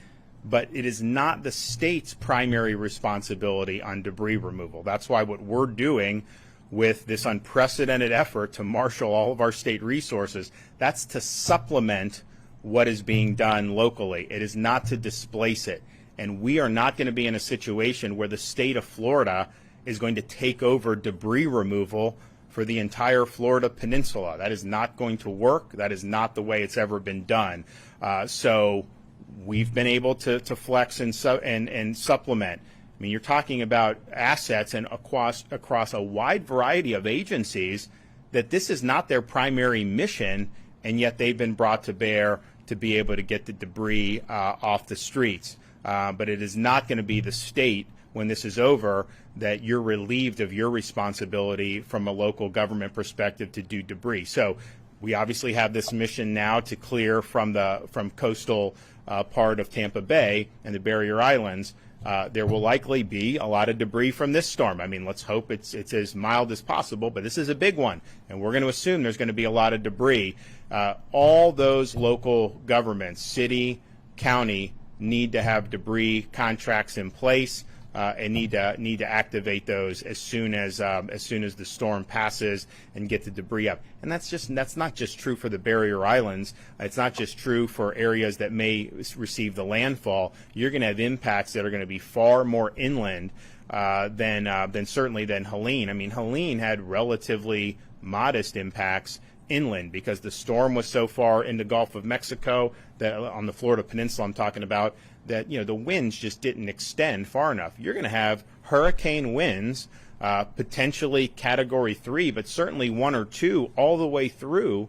but it is not the state's primary responsibility on debris removal. That's why what we're doing with this unprecedented effort to marshal all of our state resources, that's to supplement what is being done locally. It is not to displace it. And we are not going to be in a situation where the state of Florida is going to take over debris removal for the entire Florida peninsula. That is not going to work. That is not the way it's ever been done. So we've been able to flex and supplement. I mean, you're talking about assets and across a wide variety of agencies that this is not their primary mission, and yet they've been brought to bear to be able to get the debris off the streets. But it is not going to be the state, when this is over, that you're relieved of your responsibility from a local government perspective to do debris. So we obviously have this mission now to clear from coastal part of Tampa Bay and the Barrier Islands. There will likely be a lot of debris from this storm. I mean, let's hope it's as mild as possible, but this is a big one, and we're going to assume there's going to be a lot of debris. All those local governments, city, county, need to have debris contracts in place and need to activate those as soon as the storm passes and get the debris up. And that's not just true for the Barrier Islands. It's not just true for areas that may receive the landfall. You're going to have impacts that are going to be far more inland than Helene. I mean, Helene had relatively modest impacts inland because the storm was so far in the Gulf of Mexico, that on the Florida Peninsula I'm talking about, that the winds just didn't extend far enough. You're going to have hurricane winds, potentially Category 3, but certainly 1 or 2 all the way through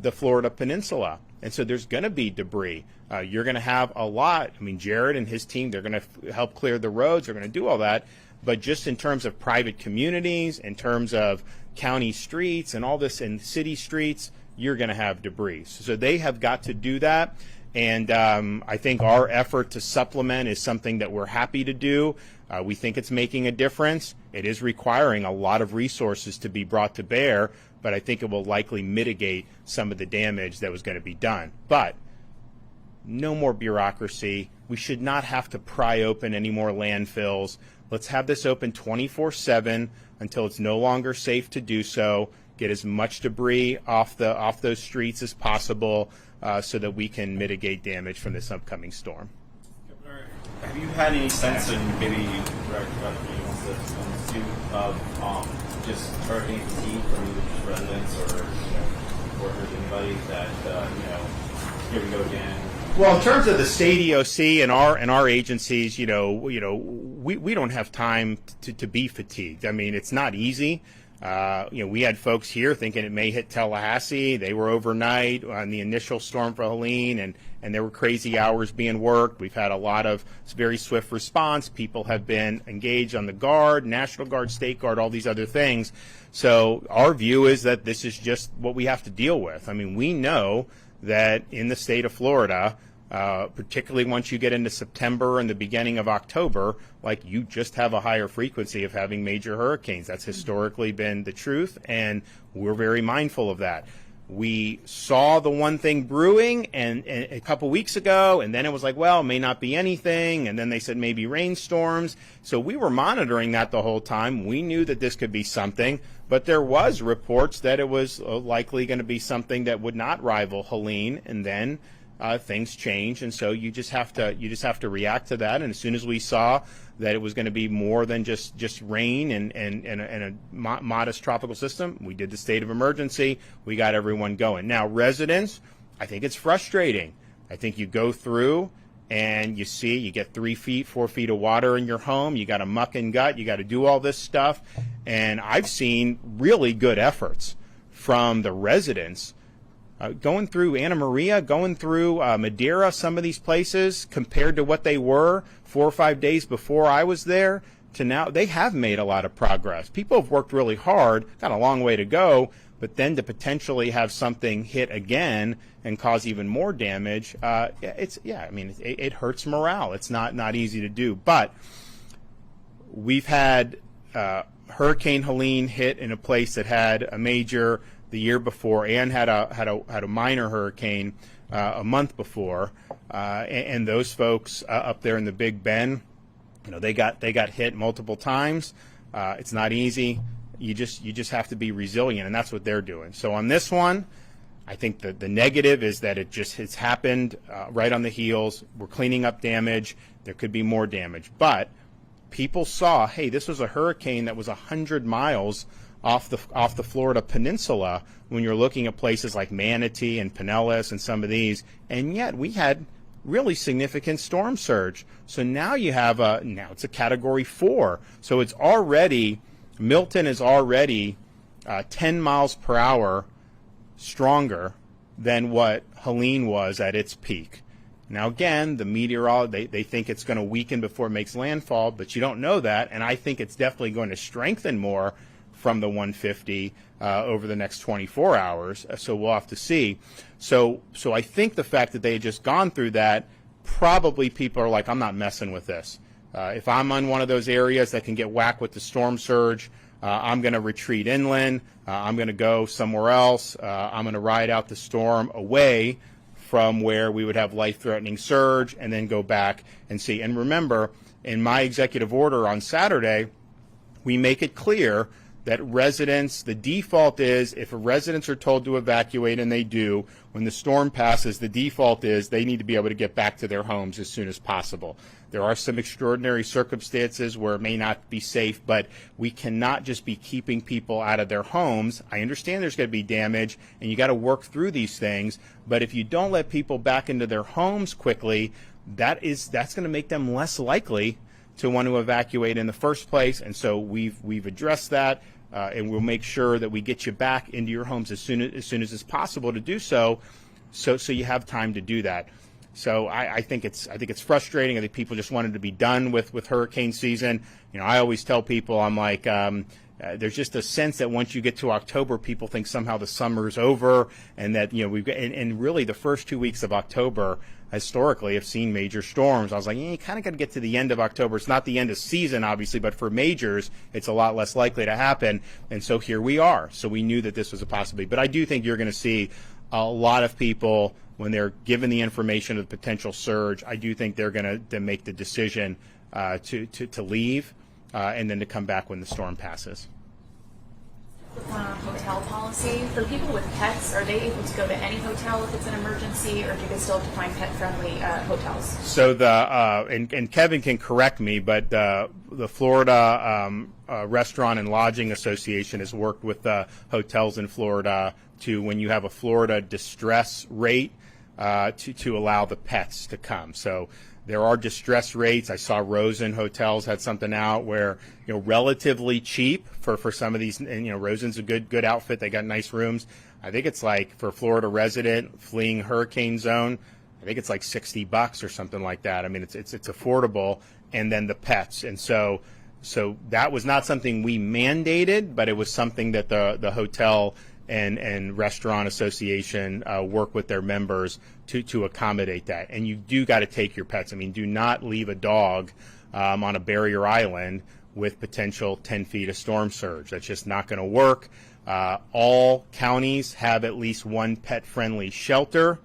the Florida Peninsula. And so there's going to be debris. You're going to have a lot. I mean, Jared and his team, they're going to help clear the roads. They're going to do all that. But just in terms of private communities, in terms of county streets and all this, and city streets, you're going to have debris. So they have got to do that. And I think our effort to supplement is something that we're happy to do. We think it's making a difference. It is requiring a lot of resources to be brought to bear, but I think it will likely mitigate some of the damage that was going to be done. But no more bureaucracy, We should not have to pry open any more landfills. Let's have this open 24/7 until it's no longer safe to do so. Get as much debris off those streets as possible so that we can mitigate damage from this upcoming storm. Governor, have you had any sense, and maybe of just hurricane fatigue from either just residents or workers, anybody that here we go again? Well, in terms of the state EOC and our agencies, we don't have time to be fatigued. I mean, it's not easy. We had folks here thinking it may hit Tallahassee. They were overnight on the initial storm for Helene, and there were crazy hours being worked. We've had a lot of very swift response. People have been engaged on the Guard, National Guard, State Guard, all these other things. So our view is that this is just what we have to deal with. I mean, we know that in the state of Florida, particularly once you get into September and the beginning of October, like you just have a higher frequency of having major hurricanes. That's historically been the truth, and we're very mindful of that. We saw the one thing brewing and a couple weeks ago, and then it was like, well, it may not be anything, and then they said maybe rainstorms. So we were monitoring that the whole time. We knew that this could be something, but there was reports that it was likely going to be something that would not rival Helene, and then things change, and so you just have to react to that. And as soon as we saw that it was going to be more than just rain and a modest tropical system, we did the state of emergency. We got everyone going. Now, residents, I think it's frustrating. I think you go through and you get 3 feet, 4 feet of water in your home. You got to muck and gut. You got to do all this stuff, and I've seen really good efforts from the residents. Going through Anna Maria, going through Madeira, some of these places, compared to what they were 4 or 5 days before I was there to now, they have made a lot of progress. People have worked really hard, got a long way to go, but then to potentially have something hit again and cause even more damage, it hurts morale. It's not easy to do. But we've had Hurricane Helene hit in a place that had a major the year before, and had a minor hurricane a month before, and those folks up there in the Big Bend, they got hit multiple times. It's not easy. You just have to be resilient, and that's what they're doing. So on this one, I think the negative is that it's happened right on the heels. We're cleaning up damage. There could be more damage, but people saw, hey, this was a hurricane that was 100 miles off the Florida peninsula when you're looking at places like Manatee and Pinellas and some of these, and yet we had really significant storm surge. So now you have now it's a Category 4. So it's already, Milton is already 10 miles per hour stronger than what Helene was at its peak. Now again, the meteorologists, they think it's going to weaken before it makes landfall, but you don't know that, and I think it's definitely going to strengthen more from the 150 over the next 24 hours. So we'll have to see. So I think the fact that they had just gone through that, probably people are like, I'm not messing with this. If I'm on one of those areas that can get whacked with the storm surge, I'm going to retreat inland. I'm going to go somewhere else. I'm going to ride out the storm away from where we would have life-threatening surge and then go back and see. And remember, in my executive order on Saturday, we make it clear that residents, the default is if residents are told to evacuate, and they do, when the storm passes, the default is they need to be able to get back to their homes as soon as possible. There are some extraordinary circumstances where it may not be safe, but we cannot just be keeping people out of their homes. I understand there's going to be damage, and you got to work through these things, but if you don't let people back into their homes quickly, that's going to make them less likely to want to evacuate in the first place. And so we've addressed that. And we'll make sure that we get you back into your homes as soon as it's possible to do so you have time to do that. So I think it's frustrating. I think people just wanted to be done with hurricane season. I always tell people, I'm like, there's just a sense that once you get to October, people think somehow the summer's over, and that we've got, and really the first 2 weeks of October historically have seen major storms. I was like, you kind of got to get to the end of October. It's not the end of season, obviously, but for majors, it's a lot less likely to happen. And so here we are. So we knew that this was a possibility. But I do think you're going to see a lot of people, when they're given the information of the potential surge, I do think they're going to make the decision to leave and then to come back when the storm passes. Hotel policy for people with pets, are they able to go to any hotel if it's an emergency, or do they still have to find pet-friendly hotels? So and Kevin can correct me, but the Florida Restaurant and Lodging Association has worked with the hotels in Florida to, when you have a Florida distress rate, to allow the pets to come. So there are distress rates. I saw Rosen Hotels had something out where, relatively cheap for some of these, and Rosen's a good outfit. They got nice rooms. I think it's like, for a Florida resident fleeing hurricane zone, I think it's like $60 or something like that. I mean, it's affordable. And then the pets. And so that was not something we mandated, but it was something that the hotel and restaurant association work with their members to accommodate that. And you do got to take your pets. I mean, do not leave a dog on a barrier island with potential 10 feet of storm surge. That's just not going to work. All counties have at least one pet-friendly shelter.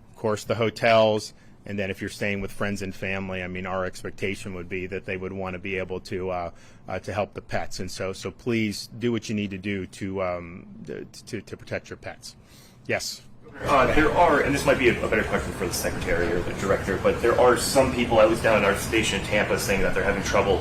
Of course, the hotels. And then if you're staying with friends and family, I mean, our expectation would be that they would want to be able to help the pets. And so please do what you need to do to protect your pets. Yes. There are, and this might be a better question for the secretary or the director, but there are some people, at least down in our station in Tampa, saying that they're having trouble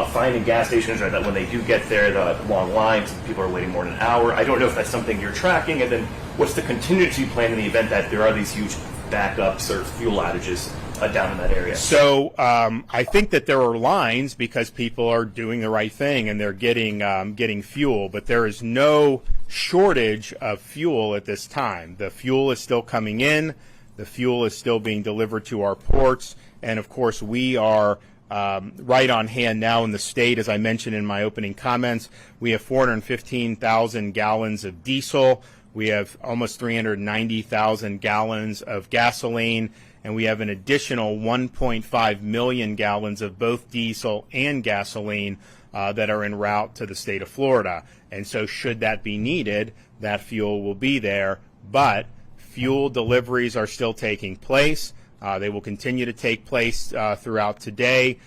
finding gas stations, or that when they do get there, the long lines, people are waiting more than an hour. I don't know if that's something you're tracking, and then what's the contingency plan in the event that there are these huge backups or fuel outages down in that area? So I think that there are lines because people are doing the right thing and they're getting fuel, but there is no shortage of fuel at this time. The fuel is still coming in. The fuel is still being delivered to our ports. And, of course, we are right on hand now in the state. As I mentioned in my opening comments, we have 415,000 gallons of diesel. We have almost 390,000 gallons of gasoline, and we have an additional 1.5 million gallons of both diesel and gasoline that are en route to the state of Florida. And so should that be needed, that fuel will be there. But fuel deliveries are still taking place. They will continue to take place throughout today.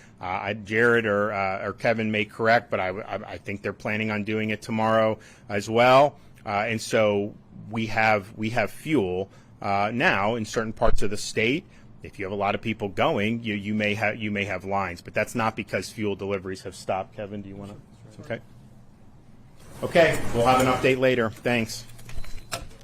Jared or Kevin may correct, but I think they're planning on doing it tomorrow as well. And so we have fuel now in certain parts of the state. If you have a lot of people going, you may have lines, but that's not because fuel deliveries have stopped. Kevin, do you want to? Okay. Okay, we'll have an update later. Thanks.